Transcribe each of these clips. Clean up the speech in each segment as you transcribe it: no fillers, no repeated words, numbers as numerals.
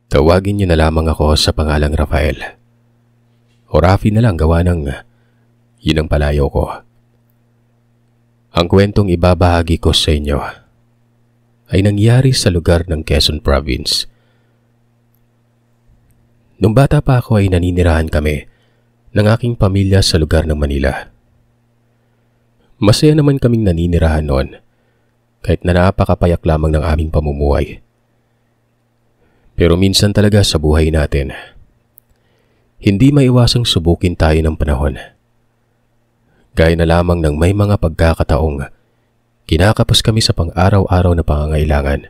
Tawagin niyo na lamang ako sa pangalang Rafael. O Rafi na lang gawa ng yun ang palayo ko. Ang kwentong ibabahagi ko sa inyo ay nangyari sa lugar ng Quezon Province. Nung bata pa ako ay naninirahan kami ng aking pamilya sa lugar ng Manila. Masaya naman kaming naninirahan noon kahit na napakapayak lamang ng aming pamumuhay. Pero minsan talaga sa buhay natin, hindi maiwasang subukin tayo ng panahon. Gaya na lamang ng may mga pagkakataong kinakapos kami sa pang-araw-araw na pangangailangan.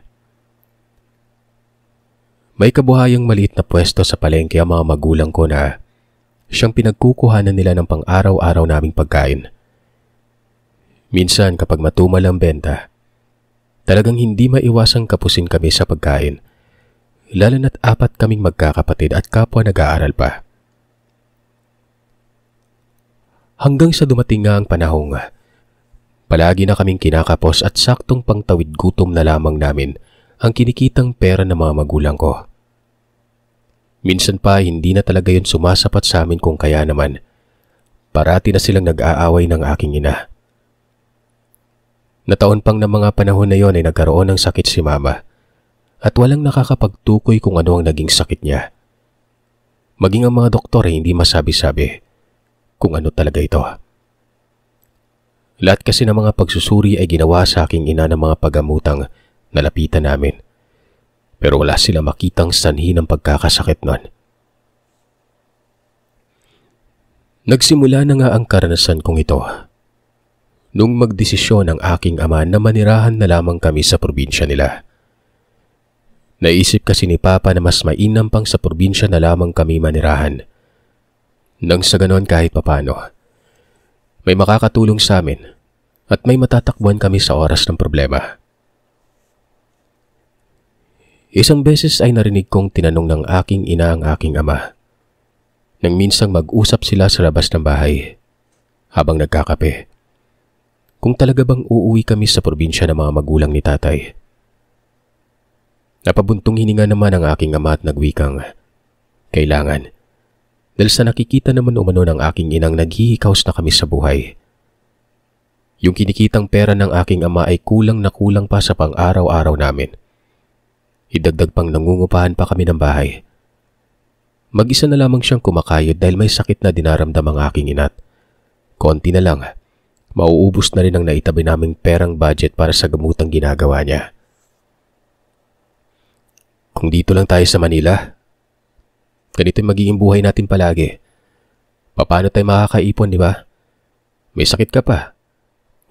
May kabuhayang maliit na pwesto sa palengke ang mga magulang ko na siyang pinagkukuhanan nila ng pang-araw-araw naming pagkain. Minsan kapag matumal ang benta, talagang hindi maiwasang kapusin kami sa pagkain, lalo na't 4 kaming magkakapatid at kapwa nag-aaral pa. Hanggang sa dumating nga ang panahong palagi na kaming kinakapos at saktong pangtawid gutom na lamang namin ang kinikitang pera ng mga magulang ko. Minsan pa hindi na talaga yun sumasapat sa amin kung kaya naman. Parati na silang nag-aaway ng aking ina. Nataon pang ng mga panahon na yon ay nagkaroon ng sakit si mama at walang nakakapagtukoy kung ano ang naging sakit niya. Maging ang mga doktor ay hindi masabi-sabi kung ano talaga ito. Lahat kasi ng mga pagsusuri ay ginawa sa aking ina ng mga paggamutang nalapitan namin. Pero wala sila makitang sanhi ng pagkakasakit nun. Nagsimula na nga ang karanasan kong ito nung magdesisyon ang aking ama na manirahan na lamang kami sa probinsya nila. Naisip kasi ni Papa na mas mainam pang sa probinsya na lamang kami manirahan. Nang sa ganon kahit papano, may makakatulong sa amin at may matatakbuhan kami sa oras ng problema. Isang beses ay narinig kong tinanong ng aking ina ang aking ama nang minsang mag-usap sila sa labas ng bahay habang nagkakape kung talaga bang uuwi kami sa probinsya ng mga magulang ni tatay. Napabuntong hininga naman ang aking ama at nagwikang, kailangan. Dahil sa nakikita naman umano ng aking inang naghihikaos na kami sa buhay. Yung kinikitang pera ng aking ama ay kulang na kulang pa sa pang-araw-araw namin. Idagdag pang nangungupahan pa kami ng bahay. Mag-isa na lamang siyang kumakayod dahil may sakit na dinaramdam ang aking ina't. Konti na lang, mauubos na rin ang naitabi naming perang budget para sa gamutang ginagawa niya. Kung dito lang tayo sa Manila, ganito yung magiging buhay natin palagi. Paano tayo makakaipon, di ba? May sakit ka pa.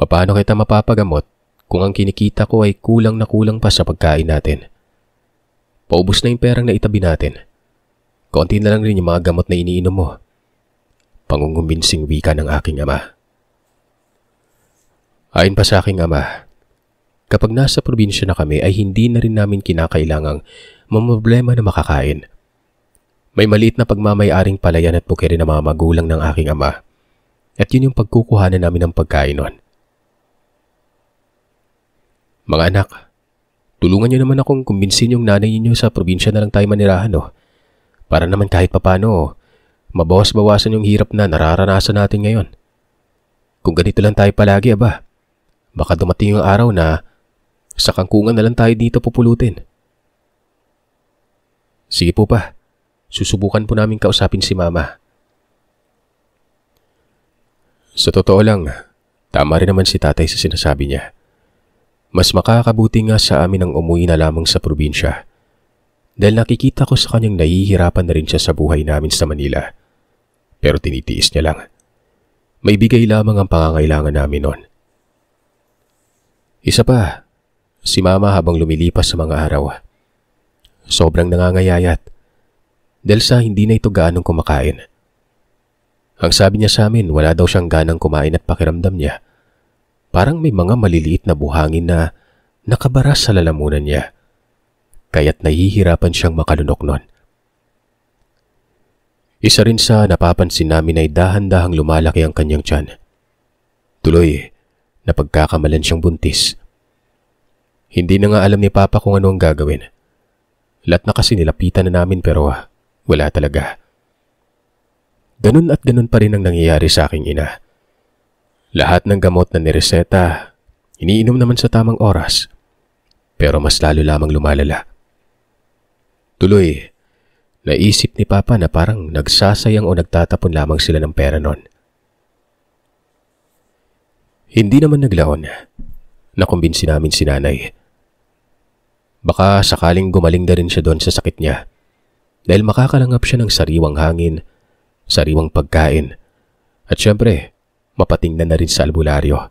Paano kita mapapagamot kung ang kinikita ko ay kulang na kulang pa sa pagkain natin? Paubos na yung perang na itabi natin. Konti na lang rin yung mga gamot na iniinom mo. Pangunguminsing wika ng aking ama. Ayon pa sa aking ama, kapag nasa probinsya na kami ay hindi na rin namin kinakailangang mamroblema na makakain. May maliit na pagmamayaring palayan at bukirin ng mga magulang ng aking ama at yun yung pagkukuhanan namin ng pagkain nun. Mga anak, tulungan niyo naman akong kumbinsin yung nanay niyo sa probinsya na lang tayo manirahan para naman kahit papano mabawas-bawasan yung hirap na nararanasan natin ngayon. Kung ganito lang tayo palagi baka dumating yung araw na sa kangkungan na lang tayo dito pupulutin. Sige po pa, susubukan po namin kausapin si mama. Sa totoo lang, tama rin naman si tatay sa sinasabi niya. Mas makakabuti nga sa amin ang umuwi na lamang sa probinsya dahil nakikita ko sa kanyang nahihirapan na rin siya sa buhay namin sa Manila. Pero tinitiis niya lang. May bigay lamang ang pangangailangan namin noon. Isa pa, si mama habang lumilipas sa mga araw, sobrang nangangayayat dahil sa hindi na ito gaanong kumakain. Ang sabi niya sa amin, wala daw siyang ganang kumain at pakiramdam niya parang may mga maliliit na buhangin na nakabaras sa lalamunan niya, kaya't nahihirapan siyang makalunok nun. Isa rin sa napapansin namin ay dahan-dahang lumalaki ang kanyang tiyan. Tuloy, napagkakamalan siyang buntis. Hindi na nga alam ni Papa kung ano ang gagawin. Lahat na kasi nilapitan na namin pero wala talaga. Ganun at ganun pa rin ang nangyayari sa aking ina. Lahat ng gamot na nireseta, iniinom naman sa tamang oras. Pero mas lalo lamang lumalala. Tuloy, naisip ni Papa na parang nagsasayang o nagtatapon lamang sila ng pera nun. Hindi naman naglaon. Nakumbinsi namin si Nanay. Baka sakaling gumaling na rin siya doon sa sakit niya dahil makakalangap siya ng sariwang hangin, sariwang pagkain at syempre mapatingnan na rin sa albularyo.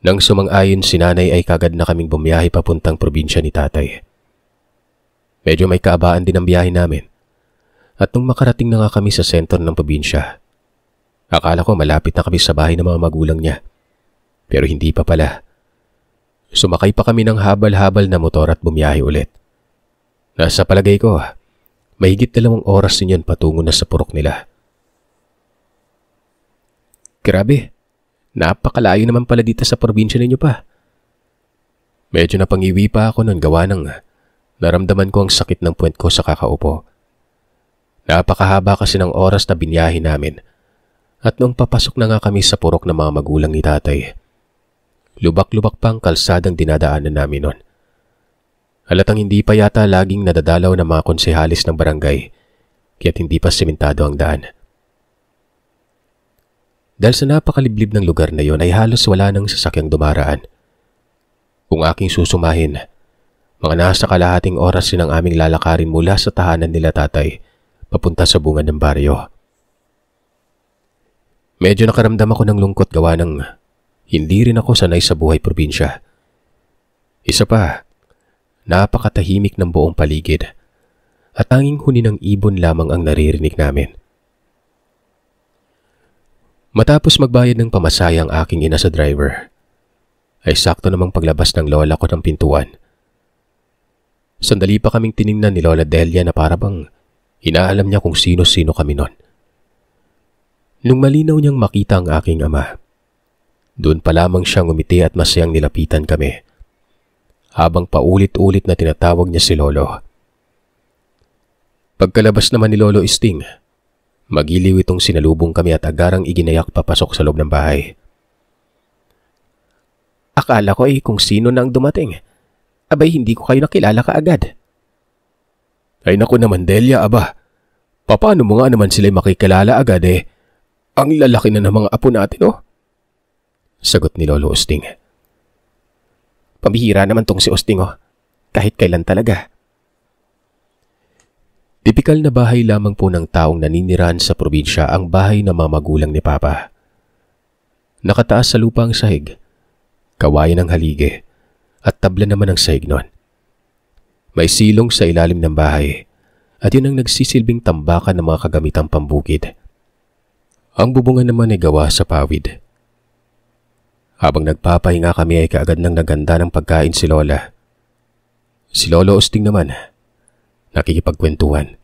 Nang sumang-ayon si Nanay ay kagad na kaming bumiyahe papuntang probinsya ni Tatay. Medyo may kaabaan din ang biyahe namin at nung makarating na nga kami sa sentro ng probinsya, akala ko malapit na kami sa bahay ng mga magulang niya pero hindi pa pala. Sumakay pa kami ng habal-habal na motor at bumiyahe ulit. Nasa palagay ko, mahigit 2 oras din yun patungo na sa purok nila. Grabe, napakalayo naman pala dito sa probinsya ninyo pa. Medyo napangiwi pa ako nun gawa ng naramdaman ko ang sakit ng puwet ko sa kakaupo. Napakahaba kasi ng oras na binyahe namin at nung papasok na nga kami sa purok ng mga magulang ni Tatay, lubak-lubak pa ang kalsadang dinadaanan namin nun. Halatang hindi pa yata laging nadadalaw ng mga konsehalis ng barangay kaya't hindi pa sementado ang daan. Dahil sa napakaliblib ng lugar na yon ay halos wala nang sasakyang dumaraan. Kung aking susumahin, mga nasa kalahating oras din ang aming lalakarin mula sa tahanan nila Tatay papunta sa bungan ng baryo. Medyo nakaramdam ako ng lungkot gawa ng hindi rin ako sanay sa buhay probinsya. Isa pa, napakatahimik ng buong paligid at tanging huni ng ibon lamang ang naririnig namin. Matapos magbayad ng pamasaya ang aking ina sa driver, ay sakto namang paglabas ng lola ko ng pintuan. Sandali pa kaming tiningnan ni Lola Delia na parabang inaalam niya kung sino-sino kami nun. Nung malinaw niyang makita ang aking ama, doon pa lamang siyang umiti at masayang nilapitan kami, habang paulit-ulit na tinatawag niya si Lolo. Pagkalabas naman ni Lolo Isting, magiliw itong sinalubong kami at agarang iginayak papasok sa loob ng bahay. Akala ko kung sino nang dumating. Abay hindi ko kayo nakilala kaagad. Ay naku naman Delia, aba. Paano mo nga naman sila'y makikilala agad Ang lalaki na ng mga apo natin Sagot ni Lolo Usting. Pambihira naman tong si Usting kahit kailan talaga. Tipikal na bahay lamang po ng taong naninirahan sa probinsya ang bahay ng mga magulang ni Papa. Nakataas sa lupa ang sahig, kawayan ng halige, at tabla naman ang sahig nun. May silong sa ilalim ng bahay at yun ang nagsisilbing tambakan ng mga kagamitang pambukid. Ang bubungan naman ay gawa sa pawid. Habang nagpapahinga kami ay kaagad nang naganda ng pagkain si Lola. Si Lolo Usting naman, nakikipagkwentuhan.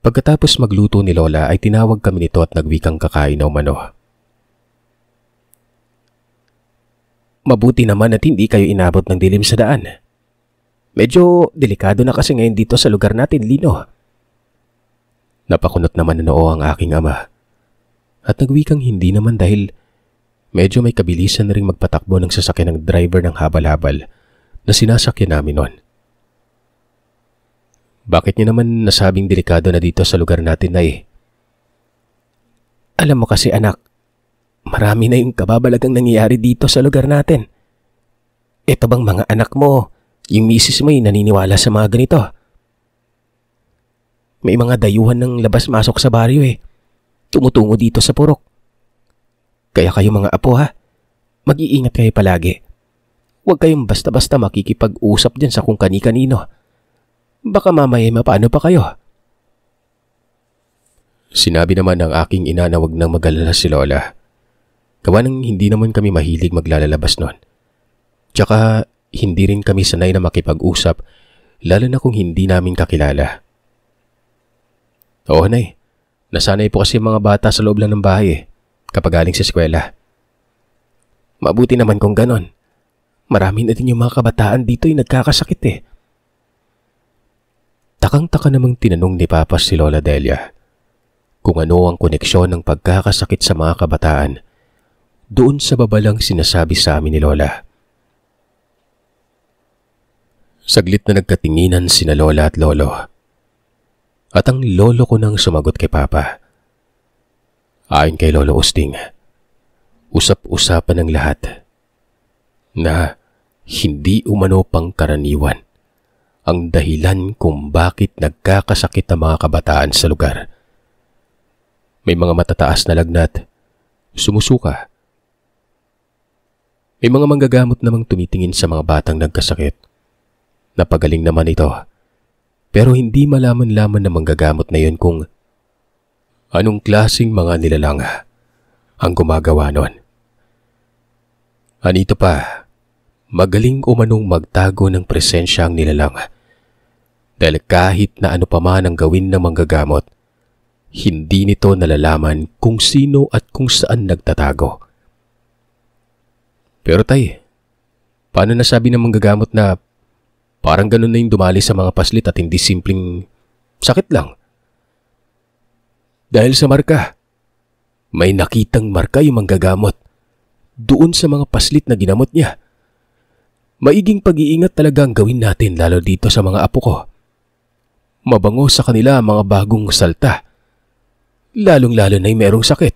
Pagkatapos magluto ni Lola ay tinawag kami nito at nagwikang kakain na umano. Mabuti naman at hindi kayo inabot ng dilim sa daan. Medyo delikado na kasi ngayon dito sa lugar natin, Lino. Napakunot naman na noo ang aking ama. At nagwikang hindi naman dahil medyo may kabilisan na ring magpatakbo ng sasakyan ng driver ng habal-habal na sinasakyan namin noon. Bakit niyo naman nasabing delikado na dito sa lugar natin, Nay? Alam mo kasi anak, marami na yung kababalagang nangyayari dito sa lugar natin. Ito bang mga anak mo, yung misis mo ay naniniwala sa mga ganito? May mga dayuhan ng labas-masok sa baryo tumutungo dito sa purok. Kaya kayo mga apo mag-iingat kayo palagi. Huwag kayong basta-basta makikipag-usap dyan sa kung kani-kanino. Baka mamaya mapano pa kayo. Sinabi naman ng aking ina na wag nang mag-alala si Lola. Gawa nang hindi naman kami mahilig maglalabas noon. Tsaka hindi rin kami sanay na makipag-usap lalo na kung hindi namin kakilala. Oo, Nay. Nasanay po kasi mga bata sa loob lang ng bahay kapag galing sa eskwela. Mabuti naman kung ganon. Marami na din yung mga kabataan dito yung nagkakasakit eh. Takang-taka namang tinanong ni Papa si Lola Delia kung ano ang koneksyon ng pagkakasakit sa mga kabataan doon sa babalang sinasabi sa amin ni Lola. Saglit na nagkatinginan sina Lola at Lolo. At ang lolo ko nang sumagot kay Papa. Ayon kay Lolo Usting, usap-usapan ng lahat na hindi umano pangkaraniwan ang dahilan kung bakit nagkakasakit ang mga kabataan sa lugar. May mga matataas na lagnat, sumusuka. May mga manggagamot namang tumitingin sa mga batang nagkasakit. Napagaling naman ito, pero hindi malaman-laman na manggagamot na yun kung anong klaseng mga nilalang ang gumagawa nun. Anito pa, magaling umanong magtago ng presensya ang nilalang. Dahil kahit na ano pa man ang gawin ng manggagamot, hindi nito nalalaman kung sino at kung saan nagtatago. Pero tay, paano nasabi ng manggagamot na parang ganun na yung dumali sa mga paslit at hindi simpleng sakit lang? Dahil sa marka. May nakitang marka yung manggagamot doon sa mga paslit na ginamot niya. Maiging pag-iingat talaga ang gawin natin lalo dito sa mga apo ko. Mabango sa kanila ang mga bagong salta, lalong-lalo na yung merong sakit.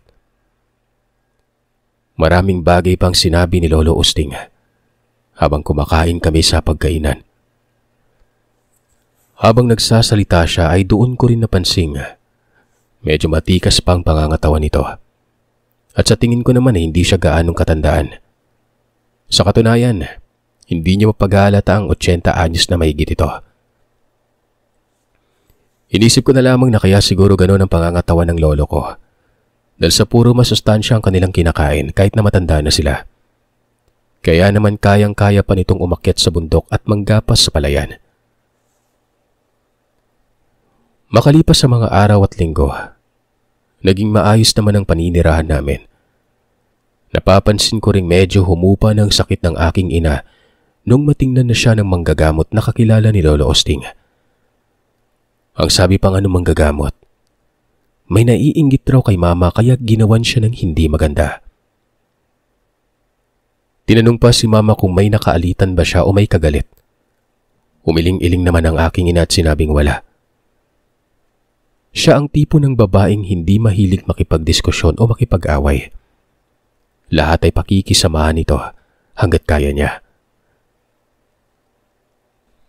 Maraming bagay pang sinabi ni Lolo Usting habang kumakain kami sa pagkainan. Habang nagsasalita siya ay doon ko rin napansing medyo matikas pang pangangatawan nito. At sa tingin ko naman hindi siya gaanong katandaan. Sa katunayan, hindi niya mapaghalata ang 80 anyos na mahigit ito. Inisip ko na lamang na kaya siguro gano'n ang pangangatawan ng lolo ko. Dahil sa puro masustansya ang kanilang kinakain kahit na matanda na sila. Kaya naman kayang-kaya pa nitong umakyat sa bundok at manggapas sa palayan. Makalipas sa mga araw at linggo, naging maayos naman ang paninirahan namin. Napapansin ko ring medyo humupa ng sakit ng aking ina nung matingnan na siya ng manggagamot na kakilala ni Lolo Usting. Ang sabi pa nga ng manggagamot, may naiinggit raw kay mama kaya ginawan siya ng hindi maganda. Tinanong pa si mama kung may nakaalitan ba siya o may kagalit. Umiling-iling naman ang aking ina at sinabing wala. Siya ang tipo ng babaeng hindi mahilig makipagdiskusyon o makipag-away. Lahat ay pakikisamahan nito hanggat kaya niya.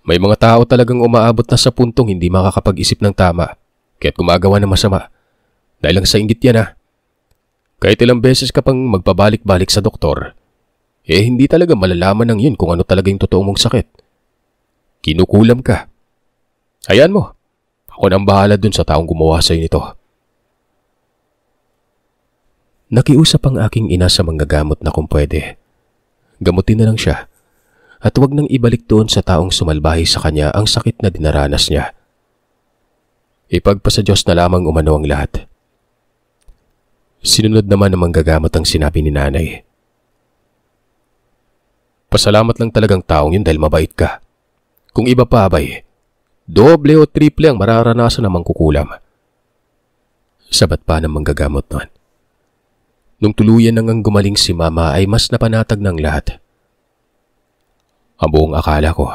May mga tao talagang umaabot na sa puntong hindi makakapag-isip ng tama kaya't gumagawa ng masama. Dahil lang sa inggit yan Kahit ilang beses ka pang magpabalik-balik sa doktor, hindi talaga malalaman ng yun kung ano talaga yung totoo mong sakit. Kinukulam ka. Hayaan mo. Ako nang bahala dun sa taong gumawa sa'yo nito. Nakiusap ang aking ina sa manggagamot na kung pwede. Gamutin na lang siya at huwag nang ibalik doon sa taong sumalbahi sa kanya ang sakit na dinaranas niya. Ipagpasa Diyos na lamang umano ang lahat. Sinunod naman ng manggagamot ang sinabi ni nanay. Pasalamat lang talagang taong yun dahil mabait ka. Kung iba pa abay, doble o triple ang mararanasan ng mangkukulam. Sabat pa ng manggagamot nun. Nung tuluyan nang gumaling si mama ay mas napanatag ng lahat. Ang buong akala ko,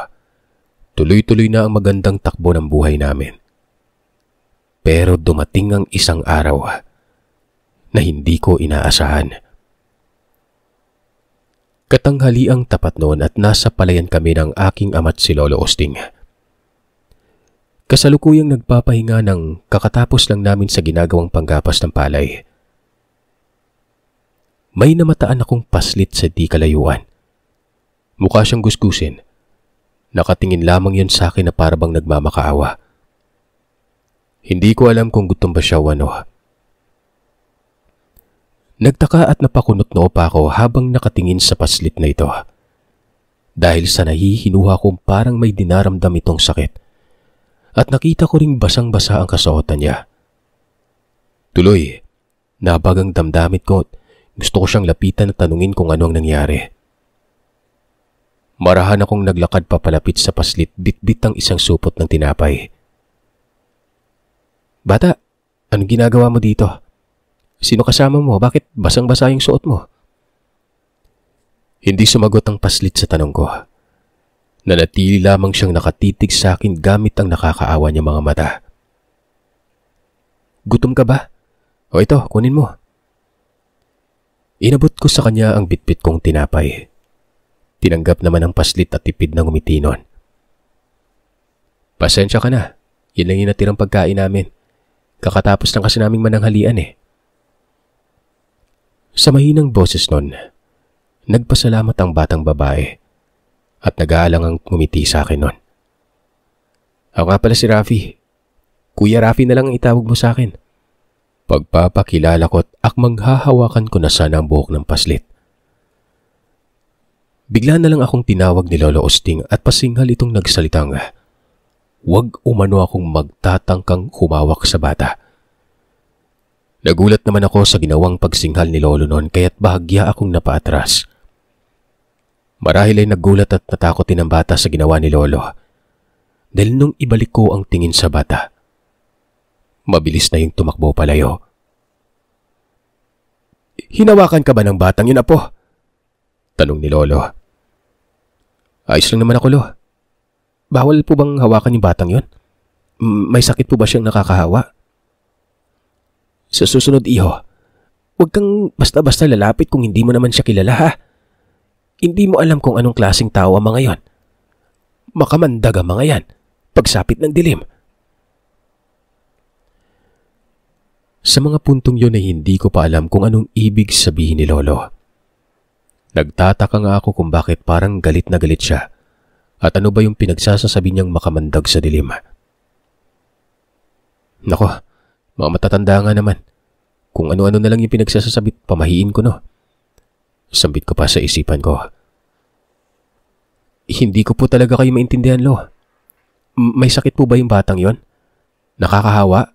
tuloy-tuloy na ang magandang takbo ng buhay namin. Pero dumating ang isang araw na hindi ko inaasahan. Katanghaliang tapat noon at nasa palayan kami ng aking ama't si Lolo Usting. Kasalukuyang nagpapahinga ng kakatapos lang namin sa ginagawang panggapas ng palay. May namataan akong paslit sa di kalayuan. Mukha siyang gusgusin. Nakatingin lamang yun sa akin na parabang nagmamakaawa. Hindi ko alam kung gutom ba siya o ano. Nagtaka at napakunot noo pa ako habang nakatingin sa paslit na ito. Dahil sa nahihinuha kong parang may dinaramdam itong sakit. At nakita ko ring basang-basa ang kasuotan niya. Tuloy, nabagang damdamit ko. Gusto ko siyang lapitan at tanungin kung ano ang nangyari. Marahan akong naglakad papalapit sa paslit, bitbit ang isang supot ng tinapay. Bata, anong ginagawa mo dito? Sino kasama mo? Bakit basang-basa yung suot mo? Hindi sumagot ang paslit sa tanong ko. Nanatili lamang siyang nakatitig sa akin gamit ang nakakaawa niyang mga mata. Gutom ka ba? O ito, kunin mo. Inabot ko sa kanya ang bitbit kong tinapay. Tinanggap naman ang paslit at tipid na ngumiti nun. Pasensya ka na. Yan lang yung natirang pagkain namin. Kakatapos lang kasi naming mananghalian eh. Sa mahinang boses nun, nagpasalamat ang batang babae at nag-aalangang ngumiti sa akin nun. Ako nga pala si Rafi. Kuya Rafi na lang ang itawag mo sa akin. Pagpapakilala ko't akmang hahawakan ko na sana ang buhok ng paslit. Bigla na lang akong tinawag ni Lolo Osting at pasinghal itong nagsalitang, "Huwag umano akong magtatangkang humawak sa bata." Nagulat naman ako sa ginawang pagsinghal ni Lolo noon kaya't bahagya akong napaatras. Marahil ay nagulat at natakot din ang bata sa ginawa ni Lolo. Dahil nung ibalik ko ang tingin sa bata, mabilis na yung tumakbo palayo. "Hinawakan ka ba ng batang yun, apo?" Tanong ni Lolo. "Ayos lang naman ako, Lo. Bawal po bang hawakan yung batang yun? May sakit po ba siyang nakakahawa?" "Sa susunod, iho, huwag kang basta-basta lalapit kung hindi mo naman siya kilala, ha? Hindi mo alam kung anong klaseng tao ang mga yon. Makamandag ang mga yan, pagsapit ng dilim." Sa mga puntong yun ay hindi ko pa alam kung anong ibig sabihin ni Lolo. Nagtataka nga ako kung bakit parang galit na galit siya at ano ba yung pinagsasasabi niyang makamandag sa dilim. Nako, mga matatanda nga naman. Kung ano-ano na lang yung pinagsasasabi, pamahiin ko no. Sambit ko pa sa isipan ko. Hindi ko po talaga kayo maintindihan, Lo. May sakit po ba yung batang yon? Nakakahawa?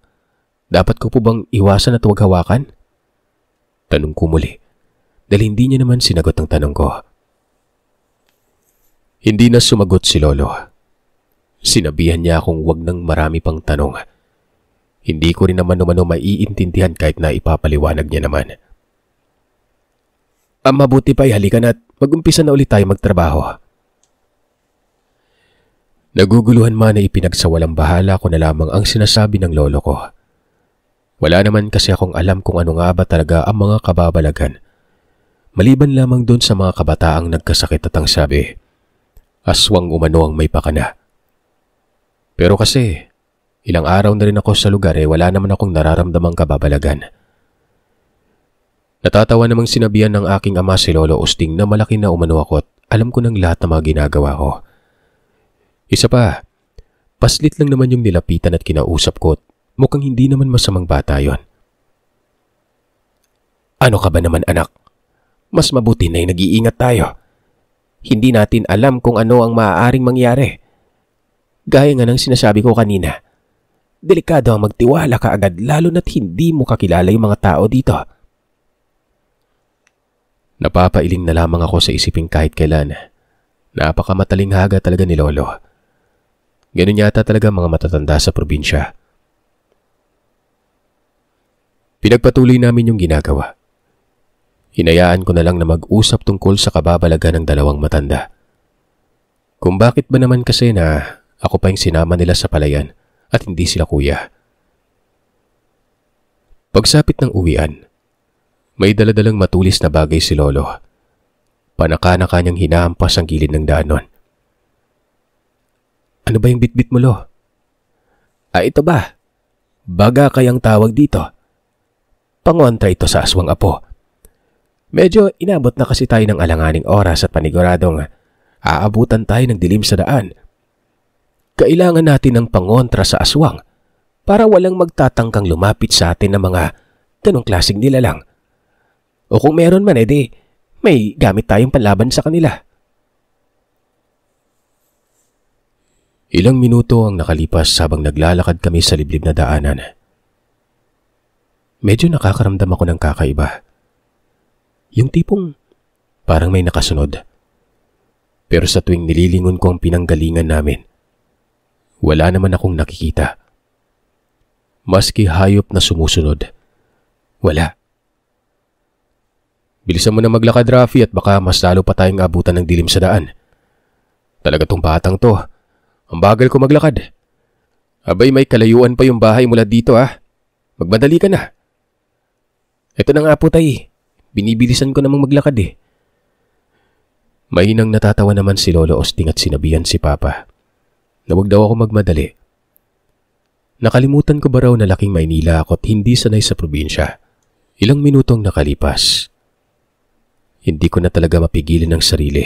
Dapat ko po bang iwasan at huwag hawakan? Tanong ko muli. Dahil hindi niya naman sinagot ang tanong ko. Hindi na sumagot si Lolo. Sinabihan niya akong wag nang marami pang tanong. Hindi ko rin naman umano maiintindihan kahit na ipapaliwanag niya naman. Mabuti pa halika na at mag-umpisa na ulit tayo magtrabaho. Naguguluhan man na ipinagsawalang bahala ko na lamang ang sinasabi ng lolo ko. Wala naman kasi akong alam kung ano nga ba talaga ang mga kababalagan. Maliban lamang doon sa mga kabataang nagkasakit at ang sabi, aswang umano ang may pakana. Pero kasi, ilang araw na rin ako sa lugar wala naman akong nararamdamang kababalagan. Natatawa namang sinabihan ng aking ama si Lolo Osting na malaki na umano ako at alam ko ng lahat ng mga ginagawa ko. Isa pa, paslit lang naman yung nilapitan at kinausap ko at mukhang hindi naman masamang bata yon. Ano ka ba naman anak? Mas mabuti na yung nag-iingat tayo. Hindi natin alam kung ano ang maaaring mangyari. Gaya nga ng sinasabi ko kanina, delikado ang magtiwala ka agad lalo na't hindi mo kakilala yung mga tao dito. Napapailing na lamang ako sa isipin kahit kailan. Napakamatalinhaga talaga ni Lolo. Ganun yata talaga mga matatanda sa probinsya. Pinagpatuloy namin yung ginagawa. Hinayaan ko na lang na mag-usap tungkol sa kababalagan ng dalawang matanda. Kung bakit ba naman kasi na ako pa yung sinama nila sa palayan at hindi sila kuya. Pagsapit ng uwian, may daladalang matulis na bagay si Lolo. Panaka na kanyang hinahampas ang gilid ng daan nun. Ano ba yung bitbit mo, Lo? Ito ba? Baga kayang tawag dito. Pangontra ito sa aswang apo. Medyo inabot na kasi tayo ng alanganing oras at paniguradong aabutan tayo ng dilim sa daan. Kailangan natin ng pangontra sa aswang para walang magtatangkang lumapit sa atin ng mga ganong klaseng nilalang. O kung meron man edi, may gamit tayong panlaban sa kanila. Ilang minuto ang nakalipas habang naglalakad kami sa liblib na daanan. Medyo nakakaramdam ako ng kakaiba. Yung tipong parang may nakasunod. Pero sa tuwing nililingon ko ang pinanggalingan namin, wala naman akong nakikita. Maski hayop na sumusunod, wala. Bilisan mo na maglakad, Rafi, at baka mas lalo pa tayong abutan ng dilim sa daan. Talaga tong batang to. Ang bagal ko maglakad. Abay, may kalayuan pa yung bahay mula dito ah. Magmadali ka na. Ito na nga po tay. Binibilisan ko namang maglakad eh. Mahinang natatawa naman si Lolo Osting at sinabihan si Papa na wag daw ako magmadali. Nakalimutan ko ba raw na laking Maynila ako at hindi sanay sa probinsya. Ilang minutong nakalipas. Hindi ko na talaga mapigilan ang sarili.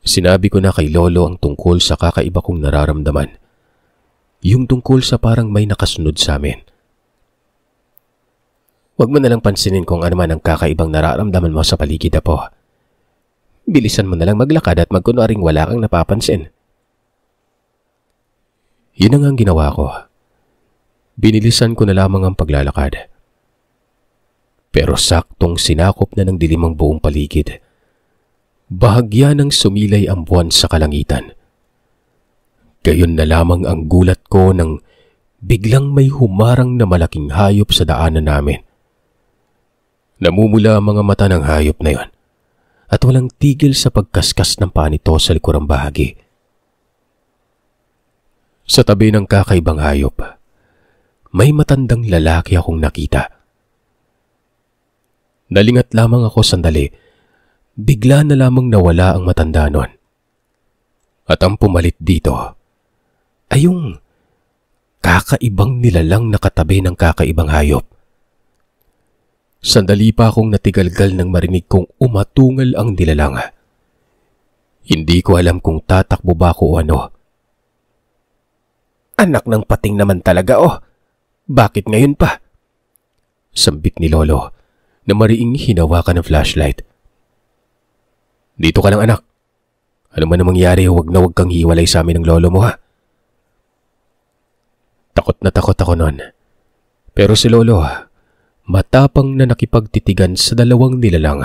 Sinabi ko na kay Lolo ang tungkol sa kakaiba kong nararamdaman. Yung tungkol sa parang may nakasunod sa amin. Huwag mo nalang pansinin kung ano man ang kakaibang nararamdaman mo sa paligid po. Bilisan mo nalang maglakad at magkunwaring wala kang napapansin. Yun ang ginawa ko. Binilisan ko na lamang ang paglalakad. Pero saktong sinakop na ng dilim ang buong paligid. Bahagya ng sumilay ang buwan sa kalangitan. Gayon na lamang ang gulat ko nang biglang may humarang na malaking hayop sa daanan namin. Namumula ang mga mata ng hayop na yon at walang tigil sa pagkaskas ng paa nito sa likurang bahagi. Sa tabi ng kakaibang hayop, may matandang lalaki akong nakita. Nalingat lamang ako sandali, bigla na lamang nawala ang matanda nun. At ang pumalit dito ay yung kakaibang nilalang nakatabi ng kakaibang hayop. Sandali pa akong natigalgal nang marinig kong umatungal ang nilalang. Hindi ko alam kung tatakbo ba ako o ano. Anak ng pating naman talaga oh. Bakit ngayon pa? Sambit ni Lolo na mariing hinawakan ng flashlight. Dito ka lang anak. Ano man ang mangyari, huwag na huwag kang hiwalay sa amin ng lolo mo ha. Takot na takot ako noon. Pero si Lolo, matapang na nakipagtitigan sa dalawang nilalang.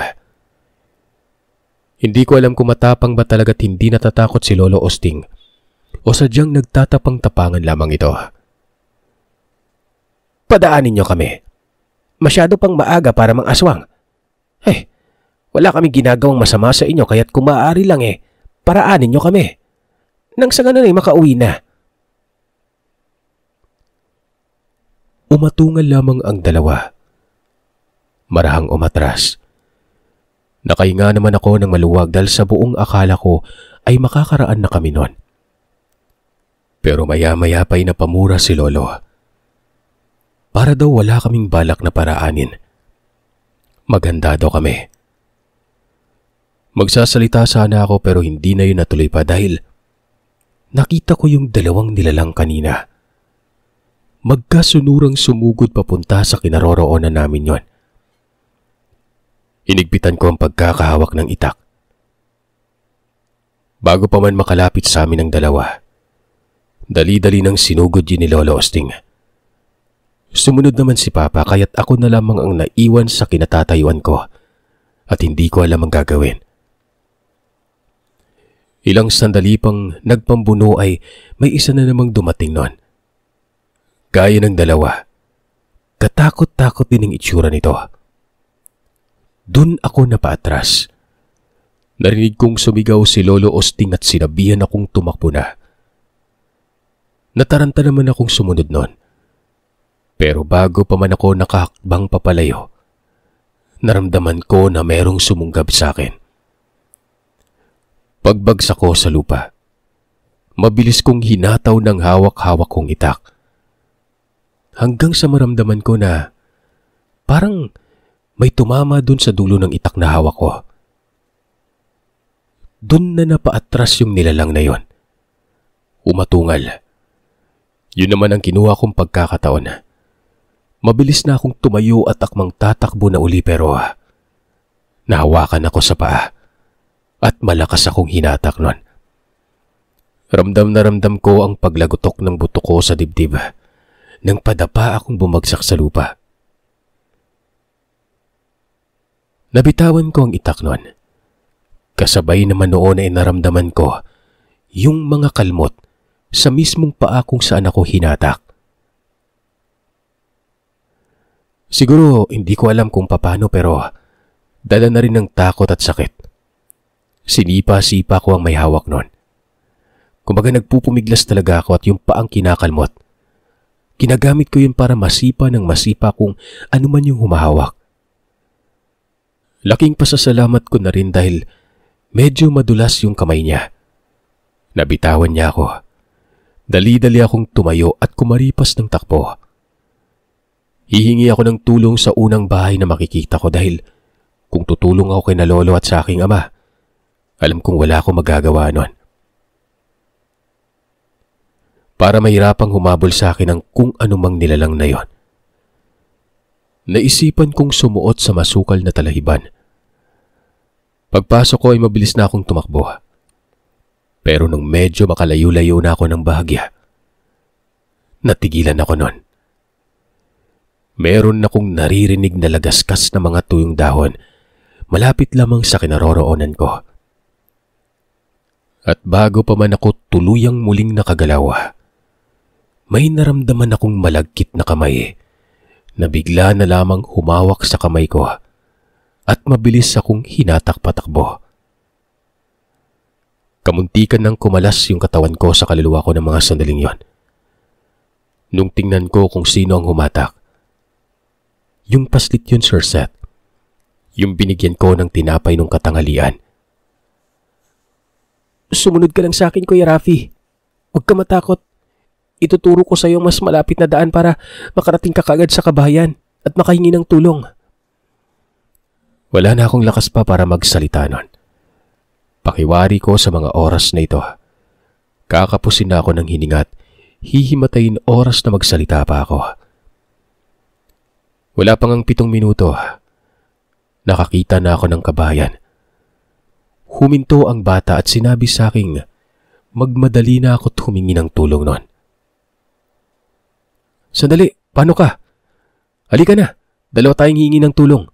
Hindi ko alam kung matapang ba talaga't hindi natatakot si Lolo Osting o sadyang nagtatapang-tapangan lamang ito. Padaanin niyo kami. Masyado pang maaga para mang aswang. Wala kami ginagawang masama sa inyo kaya't kung maaari lang paraanin niyo kami. Nang sa ganun ay makauwi na. Umatungal lamang ang dalawa. Marahang umatras. Nakahinga naman ako ng maluwag dahil sa buong akala ko ay makakaraan na kami nun. Pero maya-maya pa'y napamura si Lolo. Para daw wala kaming balak na paraanin. Maganda daw kami. Magsasalita sana ako pero hindi na yun natuloy pa dahil nakita ko yung dalawang nilalang kanina. Magkasunurang sumugod papunta sa kinaroroonan namin yon. Inigpitan ko ang pagkakahawak ng itak. Bago pa man makalapit sa amin ang dalawa, dali-dali nang sinugod yun ni Lolo Osting. Sumunod naman si Papa kaya't ako na lamang ang naiwan sa kinatatayuan ko at hindi ko alam ang gagawin. Ilang sandali pang nagpambuno ay may isa na namang dumating nun. Gaya ng dalawa, katakot-takot din ang itsura nito. Dun ako napaatras. Narinig kong sumigaw si Lolo Osting at sinabihan akong tumakbo na. Nataranta naman akong sumunod nun. Pero bago pa man ako nakahakbang papalayo, naramdaman ko na merong sumunggab sa akin. Pagbagsak ko sa lupa, mabilis kong hinataw ng hawak-hawak kong itak. Hanggang sa maramdaman ko na parang may tumama dun sa dulo ng itak na hawak ko. Dun na napaatras yung nilalang na yon. Umatungal. Yun naman ang kinuha kong pagkakataon. Mabilis na akong tumayo at akmang tatakbo na uli pero nahawakan ako sa paa at malakas akong hinatak nun. Ramdam na ramdam ko ang paglagotok ng buto ko sa dibdib nang padapa akong bumagsak sa lupa. Nabitawan ko ang itak nun. Kasabay naman noon ay naramdaman ko yung mga kalmot sa mismong paa kung saan ako hinatak. Siguro hindi ko alam kung paano pero dala na rin ng takot at sakit. Sinipa-sipa ko ang may hawak nun. Kumbaga nagpupumiglas talaga ako at yung paang kinakalmot. Ginagamit ko yun para masipa ng masipa kung ano man yung humahawak. Laking pasasalamat ko na rin dahil medyo madulas yung kamay niya. Nabitawan niya ako. Dali-dali akong tumayo at kumaripas ng takbo. Hihingi ako ng tulong sa unang bahay na makikita ko dahil kung tutulong ako kay na lolo at sa aking ama, alam kong wala akong magagawa nun. Para mahirapang humabol sa akin ang kung anumang nilalang na yon. Naisipan kong sumuot sa masukal na talahiban. Pagpasok ko ay mabilis na akong tumakbo. Pero nung medyo makalayo-layo na ako ng bahagya, natigilan ako nun. Meron akong naririnig na lagaskas na mga tuyong dahon malapit lamang sa kinaroroonan ko. At bago pa man ako tuluyang muling nakagalaw, may naramdaman akong malagkit na kamay na bigla na lamang humawak sa kamay ko at mabilis akong hinatak patakbo. Kamuntikan nang kumalas yung katawan ko sa kaluluwa ko ng mga sandaling yon. Nung tingnan ko kung sino ang humatak, yung paslit yun, Sir Seth. Yung binigyan ko ng tinapay nung katanghalian. Sumunod ka lang sa akin, Kuya Rafi. Huwag ka matakot. Ituturo ko sa iyo mas malapit na daan para makarating ka kagad sa kabahayan at makahingi ng tulong. Wala na akong lakas pa para magsalita nun. Pakiwari ko sa mga oras na ito. Kakapusin na ako ng hininga at hihimatayin oras na magsalita pa ako. Wala pang ang 7 minuto. Nakakita na ako ng kabahayan. Huminto ang bata at sinabi sa akin, magmadali na ako't humingi ng tulong nun. Sandali, paano ka? Halika na, dalawa tayong hihingi ng tulong.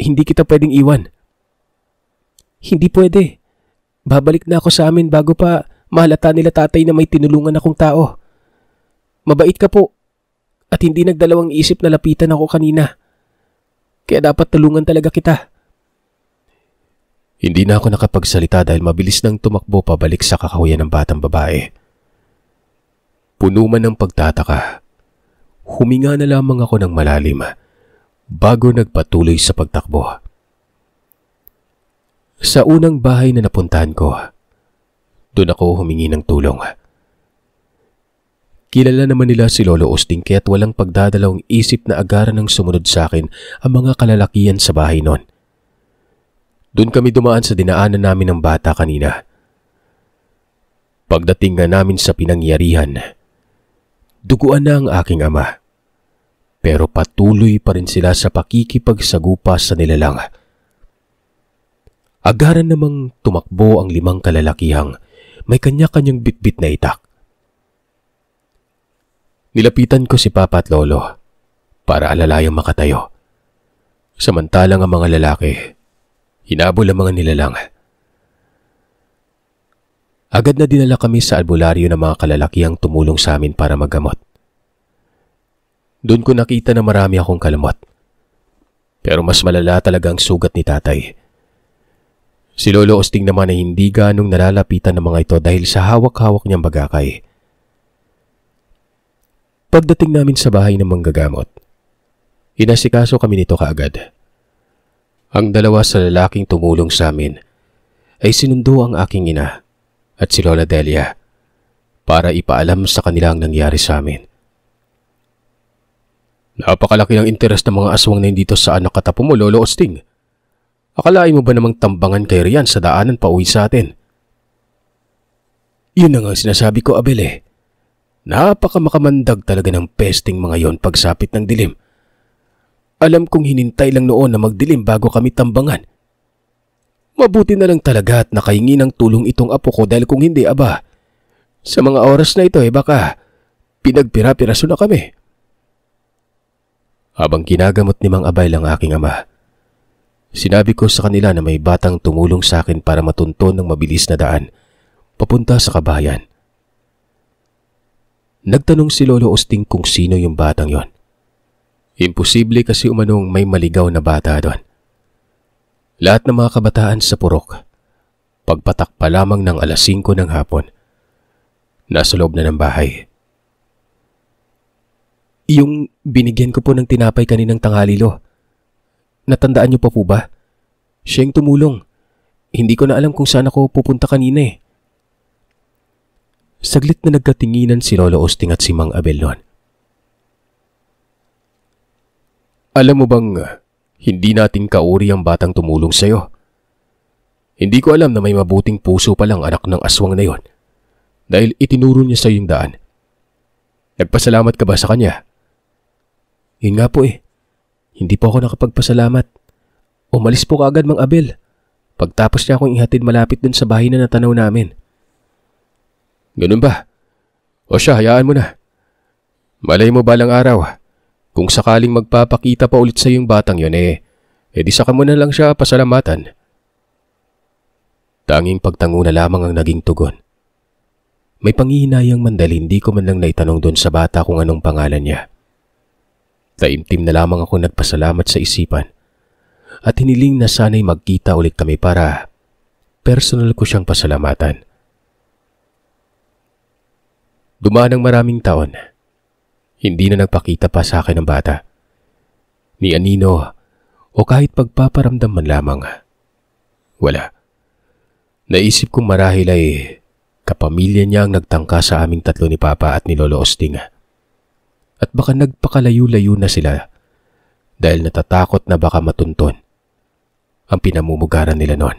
Hindi kita pwedeng iwan. Hindi pwede. Babalik na ako sa amin bago pa mahalata nila tatay na may tinulungan akong tao. Mabait ka po. At hindi nagdalawang isip na lapitan ako kanina. Kaya dapat tulungan talaga kita. Hindi na ako nakapagsalita dahil mabilis nang tumakbo pabalik sa kakahuyan ng batang babae. Puno man ng pagtataka, huminga na lamang ako ng malalim bago nagpatuloy sa pagtakbo. Sa unang bahay na napuntahan ko, doon ako humingi ng tulong. Kilala naman nila si Lolo Osting kaya't walang pagdadalawang isip na agaran ng sumunod sa akin ang mga kalalakihan sa bahay noon. Doon kami dumaan sa dinaanan namin ng bata kanina. Pagdating nga namin sa pinangyarihan, duguan na ang aking ama. Pero patuloy pa rin sila sa pakikipagsagupa sa nilalang. Agaran namang tumakbo ang 5 kalalakihang may kanya-kanyang bitbit na itak. Nilapitan ko si Papa at Lolo para alalayang makatayo. Samantalang ang mga lalaki, hinabol ang mga nilalang. Agad na dinala kami sa albularyo ng mga kalalakihang tumulong sa amin para maggamot. Doon ko nakita na marami akong kalamot. Pero mas malala talaga ang sugat ni tatay. Si Lolo Osting naman ay hindi ganong nalalapitan ng mga ito dahil sa hawak-hawak niyang bagakay. Pagdating namin sa bahay ng manggagamot, inasikaso kami nito kaagad. Ang 2 sa lalaking tumulong sa amin ay sinundo ang aking ina at si Lola Delia para ipaalam sa kanila ang nangyari sa amin. Napakalaki ng interes ng mga aswang na dito sa anak katapo mo, Lolo Osting. Akalain mo ba namang tambangan kay Rian sa daanan pa uwi sa atin? Yun na nga sinasabi ko, Abel eh. Napakamakamandag talaga ng pesting mga yon pagsapit ng dilim. Alam kong hinintay lang noon na magdilim bago kami tambangan. Mabuti na lang talaga at nakahingi ng tulong itong apo ko dahil kung hindi, aba, sa mga oras na ito baka pinagpira-piraso na kami. Habang ginagamot ni Mang Abay ang aking ama, Sinabi ko sa kanila na may batang tumulong sa akin para matunton ng mabilis na daan papunta sa kabayan. Nagtanong si Lolo Osting kung sino yung batang yon. Imposible kasi umanong may maligaw na bata doon. Lahat ng mga kabataan sa purok, pagpatak pa lamang ng 5:00 ng hapon, nasa loob na ng bahay. Yung binigyan ko po ng tinapay kaninang tanghali, Lo. Natandaan niyo pa po ba? Siya yung tumulong. Hindi ko na alam kung saan ako pupunta kanina eh. Saglit na nagkatinginan si Lolo Osting at si Mang Abel noon. Alam mo bang hindi natin kauri ang batang tumulong sa'yo? Hindi ko alam na may mabuting puso palang anak ng aswang na yon dahil itinuro niya sa yung daan. Nagpasalamat ka ba sa kanya? Yun nga po eh. Hindi po ako nakapagpasalamat. Umalis po kaagad, Mang Abel. Pagtapos niya akong ihatid malapit dun sa bahay na natanaw namin. Ganun ba? O siya, hayaan mo na. Malay mo balang araw, kung sakaling magpapakita pa ulit sa yung batang yon di saka mo na lang siya pasalamatan. Tanging pagtango na lamang ang naging tugon. May panghihinayang man dahil hindi ko man lang naitanong doon sa bata kung anong pangalan niya. Taimtim na lamang ako nagpasalamat sa isipan at hiniling na sana'y magkita ulit kami para personal ko siyang pasalamatan. Dumaan ang maraming taon. Hindi na nagpakita pa sa akin ang bata. Ni anino o kahit pagpaparamdam man lamang. Wala. Naisip kong marahil ay kapamilya niya ang nagtangka sa aming tatlo ni Papa at ni Lolo Osting. At baka nagpakalayo-layo na sila dahil natatakot na baka matunton ang pinamumugaran nila noon.